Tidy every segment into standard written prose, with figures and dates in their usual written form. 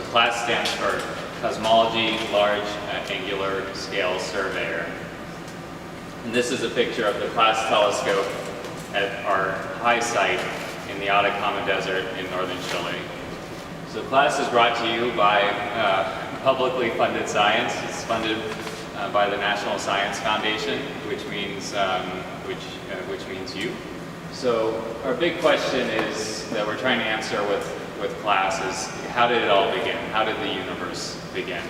CLASS stands for Cosmology Large Angular Scale Surveyor. And this is a picture of the CLASS telescope at our high site in the Atacama Desert in northern Chile. So CLASS is brought to you by publicly funded science. It's funded by the National Science Foundation, which means you. So our big question is that we're trying to answer with CLASS is, how did it all begin? How did the universe begin?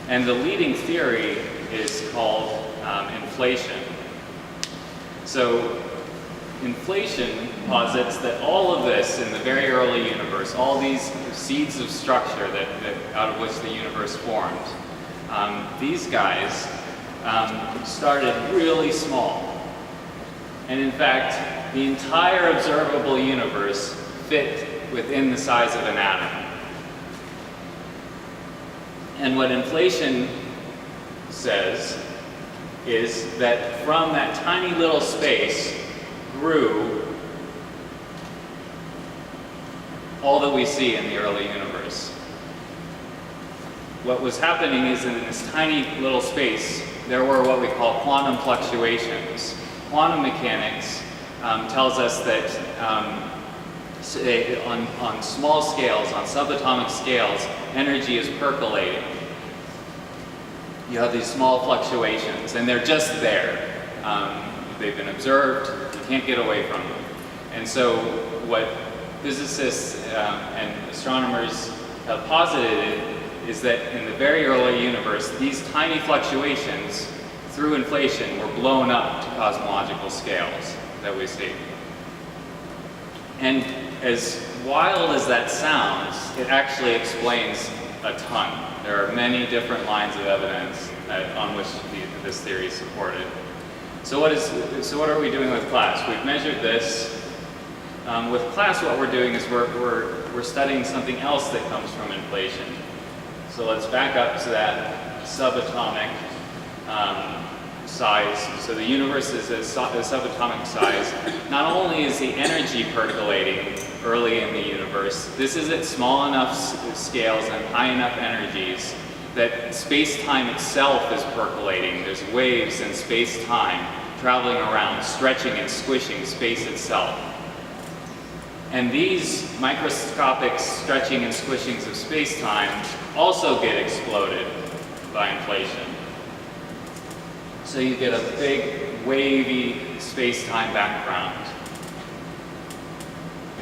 And the leading theory is called inflation. So inflation posits that all of this in the very early universe, all these seeds of structure that out of which the universe formed, these guys started really small. And in fact, the entire observable universe fit within the size of an atom. And what inflation says is that from that tiny little space grew all that we see in the early universe. What was happening is in this tiny little space, there were what we call quantum fluctuations. Quantum mechanics tells us that on small scales, on subatomic scales, energy is percolating. You have these small fluctuations, and they're just there. They've been observed, you can't get away from them. And so what physicists and astronomers have posited is that in the very early universe, these tiny fluctuations through inflation were blown up to cosmological scales that we see. And as wild as that sounds, it actually explains a ton. There are many different lines of evidence on which this theory is supported. So what are we doing with CLASS? We've measured this. With CLASS, what we're doing is we're studying something else that comes from inflation. So let's back up to that subatomic size. So the universe is a subatomic size. Not only is the energy percolating early in the universe, this is at small enough scales and high enough energies that space-time itself is percolating. There's waves in space-time traveling around, stretching and squishing space itself. And these microscopic stretching and squishings of space-time also get exploded by inflation. So you get a big, wavy space-time background.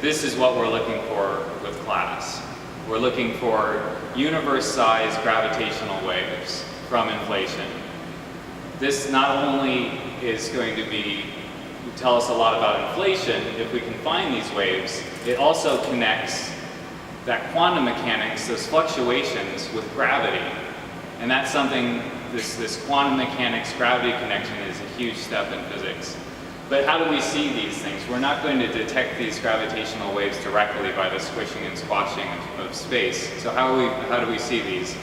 This is what we're looking for with CLASS. We're looking for universe-sized gravitational waves from inflation. This not only is going to tell us a lot about inflation, if we can find these waves, it also connects that quantum mechanics, those fluctuations, with gravity. And that's something, this quantum mechanics gravity connection is a huge step in physics. But how do we see these things? We're not going to detect these gravitational waves directly by the squishing and squashing of space. So how do we see these?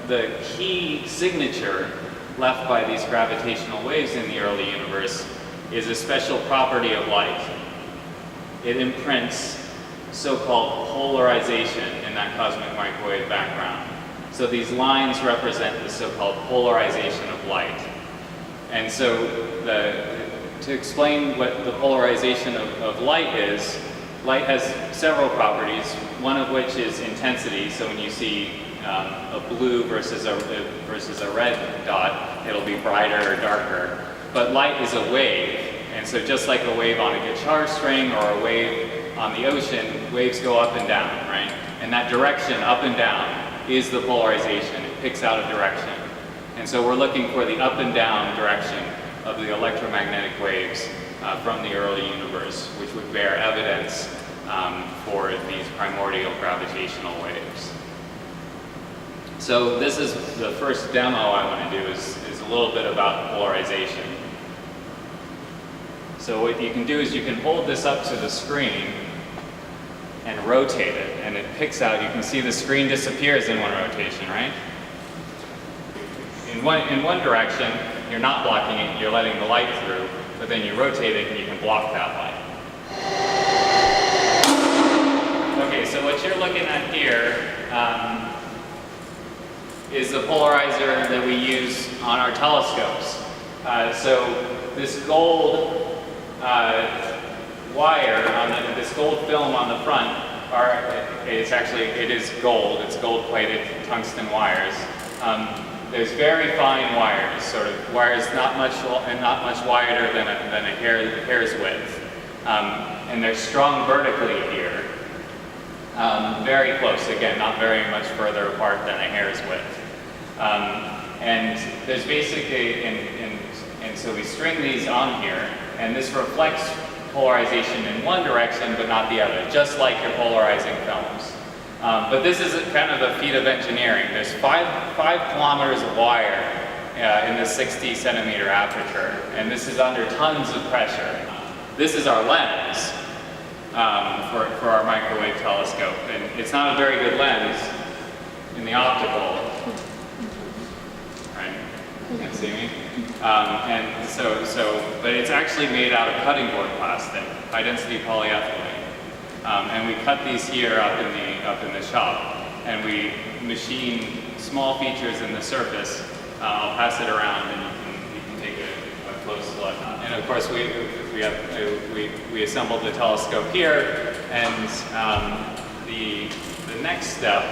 The key signature left by these gravitational waves in the early universe is a special property of light. It imprints so-called polarization in that cosmic microwave background. So these lines represent the so-called polarization of light. And so to explain what the polarization of light is, light has several properties, one of which is intensity. So when you see a blue versus a red dot, it'll be brighter or darker. But light is a wave, and so just like a wave on a guitar string or a wave on the ocean, waves go up and down, right? And that direction, up and down, is the polarization. It picks out a direction. And so we're looking for the up and down direction of the electromagnetic waves from the early universe, which would bear evidence for these primordial gravitational waves. So this is the first demo I want to do is a little bit about polarization. So what you can do is you can hold this up to the screen and rotate it, and it picks out, you can see the screen disappears in one rotation, right? In one direction, you're not blocking it, you're letting the light through, but then you rotate it and you can block that light. Okay, so what you're looking at here is the polarizer that we use on our telescopes. So this gold wire, this gold film on the front, it is gold. It's gold-plated tungsten wires. There's very fine wires, sort of wires not much wider than a hair's width, and they're strung vertically here, very close. Again, not very much further apart than a hair's width. And there's basically, and so we string these on here, and this reflects polarization in one direction but not the other, just like your polarizing films. But this is kind of a feat of engineering. There's 5 kilometers of wire in the 60 centimeter aperture, and this is under tons of pressure. This is our lens for our microwave telescope, and it's not a very good lens in the optical. Right? You can see me? And but it's actually made out of cutting board plastic, high density polyethylene. And we cut these here up in the shop, and we machine small features in the surface. I'll pass it around, and you can take a close look. And of course, we assembled the telescope here, and the next step,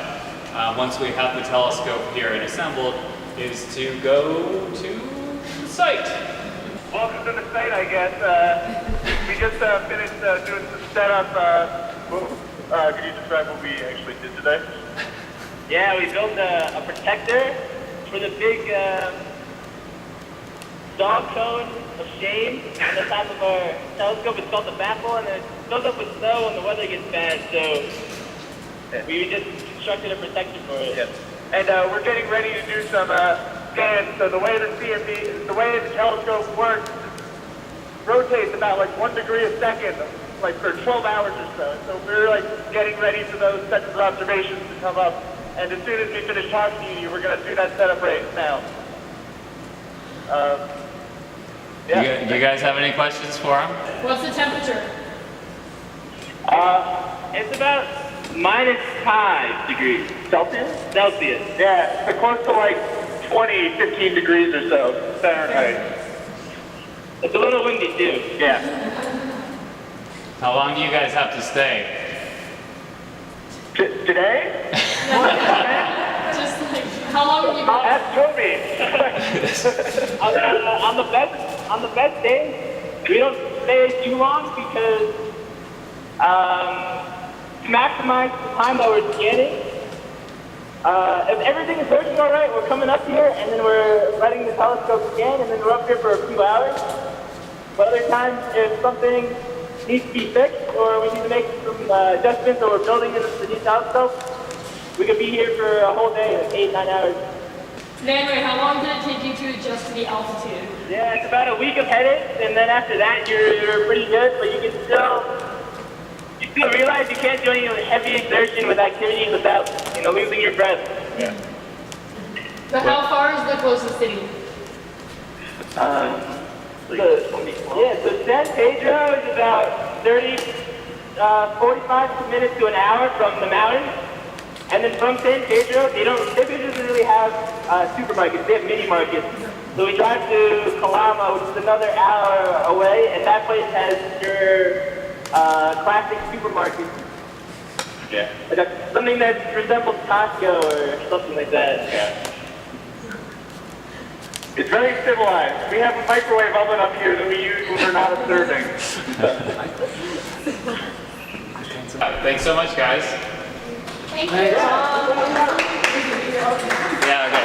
once we have the telescope here and assembled, is to go to the site. Welcome to the site, I guess. We just finished doing some setup. Could you describe what we actually did today? Yeah, we built a protector for the big dog cone of shame on the top of our telescope. It's called the baffle, and it fills up with snow when the weather gets bad, so we just constructed a protector for it. Yes. And we're getting ready to do some scans. So the way the telescope works, rotates about like 1 degree a second, like for 12 hours or so. So we're like getting ready for those sets of observations to come up. And as soon as we finish talking to you, we're going to do that setup right now. Yeah. You guys have any questions for him? What's the temperature? It's about -5 degrees Celsius. Yeah, it's close to like 20, 15 degrees or so Fahrenheit. It's a little windy too. Yeah. How long do you guys have to stay? Today? Just like, how long have you been? Ask Toby. On the best days, we don't stay too long because to maximize the time that we're scanning. If everything is working all right, we're coming up here and then we're letting the telescope scan, and then we're up here for a few hours. But other times, if something needs to be fixed or we need to make some adjustments or we're building in the new telescope, we could be here for a whole day, like 8-9 hours. Landry, how long did it take you to adjust to the altitude? Yeah, it's about a week of headaches, and then after that, you're pretty good, but you still realize you can't do any heavy exertion with activity without, losing your breath. Yeah. But how far is the closest city? So San Pedro is about 45 minutes to an hour from the mountain. And then from San Pedro, San Pedro doesn't really have supermarkets, they have mini markets. So we drive to Calama, which is another hour away, and that place has your classic supermarket. Yeah. Something that resembles Costco or something like that. Yeah. It's very civilized. We have a microwave oven up here that we use when we're not observing. Thanks so much, guys. Thank you. Yeah, okay.